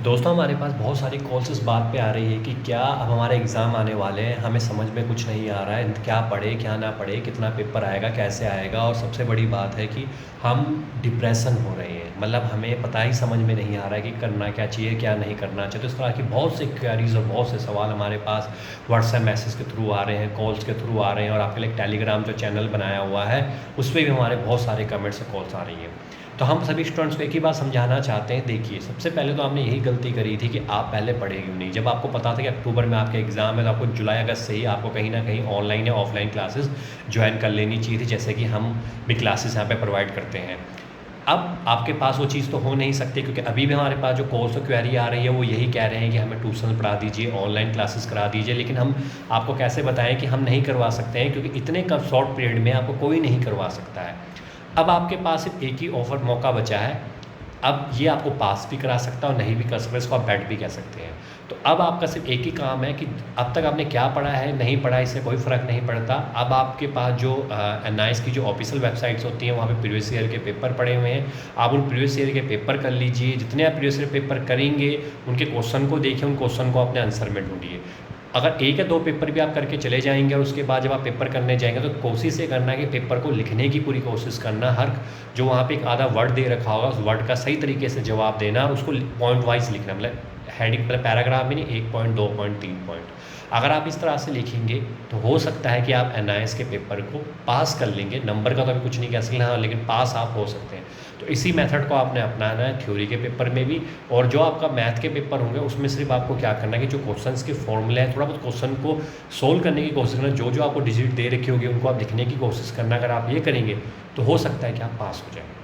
दोस्तों हमारे पास बहुत सारी कॉल्स इस बात पे आ रही है कि क्या अब हमारे एग्ज़ाम आने वाले हैं, हमें समझ में कुछ नहीं आ रहा है, क्या पढ़े, क्या ना पढ़े, कितना पेपर आएगा, कैसे आएगा और सबसे बड़ी बात है कि हम डिप्रेशन हो रहे हैं। मतलब हमें पता ही समझ में नहीं आ रहा है कि करना क्या चाहिए, क्या नहीं करना चाहिए। तो इस तरह की बहुत सी क्वेरीज़ और बहुत से सवाल हमारे पास व्हाट्सएप मैसेज के थ्रू आ रहे हैं, कॉल्स के थ्रू आ रहे हैं और आपके लिए टेलीग्राम जो चैनल बनाया हुआ है, उस पे भी हमारे बहुत सारे कमेंट्स और कॉल्स आ रही हैं। तो हम सभी स्टूडेंट्स को एक ही बात समझाना चाहते हैं। देखिए, सबसे पहले तो आपने यही गलती करी थी कि आप पहले पढ़े क्यों नहीं। जब आपको पता था कि अक्टूबर में आपके एग्ज़ाम है तो आपको जुलाई अगस्त से ही आपको कहीं ना कहीं ऑनलाइन या ऑफलाइन क्लासेस ज्वाइन कर लेनी चाहिए थी, जैसे कि हम भी क्लासेस यहाँ पे प्रोवाइड करते हैं। अब आपके पास वो चीज़ तो हो नहीं सकती, क्योंकि अभी भी हमारे पास जो कोर्स और क्वेरी आ रही है वो यही कह रहे हैं कि हमें ट्यूशन पढ़ा दीजिए, ऑनलाइन क्लासेस करा दीजिए। लेकिन हम आपको कैसे बताएं कि हम नहीं करवा सकते हैं, क्योंकि इतने कम शॉर्ट पीरियड में आपको कोई नहीं करवा सकता है। अब आपके पास सिर्फ एक ही ऑफर मौका बचा है। अब ये आपको पास भी करा सकता है और नहीं भी कर सकता, इसको आप बैठ भी कह सकते हैं। तो अब आपका सिर्फ एक ही काम है कि अब तक आपने क्या पढ़ा है, नहीं पढ़ा, इससे कोई फ़र्क नहीं पड़ता। अब आपके पास जो एनआईएस की जो ऑफिशियल वेबसाइट्स होती हैं वहाँ पे प्रीवियस ईयर के पेपर पड़े हुए हैं। आप उन प्रीवियस ईयर के पेपर कर लीजिए। जितने आप प्रीवियस ईयर पेपर करेंगे उनके क्वेश्चन को देखिए, उन क्वेश्चन को अपने आंसर में ढूंढिए। अगर एक या दो पेपर भी आप करके चले जाएंगे और उसके बाद जब आप पेपर करने जाएंगे तो कोशिश ये करना है कि पेपर को लिखने की पूरी कोशिश करना। हर जो वहाँ पे एक आधा वर्ड दे रखा होगा उस वर्ड का सही तरीके से जवाब देना और उसको पॉइंट वाइज लिखना। मतलब हेडिंग, मतलब पैराग्राफ में नहीं, 1 पॉइंट, 2 पॉइंट, 3 पॉइंट। अगर आप इस तरह से लिखेंगे तो हो सकता है कि आप एनआईएस के पेपर को पास कर लेंगे। नंबर का तो अभी कुछ नहीं कह सकते हाँ, लेकिन पास आप हो सकते हैं। तो इसी मेथड को आपने अपनाना है थ्योरी के पेपर में भी। और जो आपका मैथ के पेपर होंगे उसमें सिर्फ आपको क्या करना है कि जो क्वेश्चंस के फॉर्मूले हैं थोड़ा बहुत क्वेश्चन को सोल्व करने की कोशिश करना। जो जो आपको डिजिट दे रखी होगी उनको आप लिखने की कोशिश करना। अगर आप ये करेंगे तो हो सकता है कि आप पास हो जाए।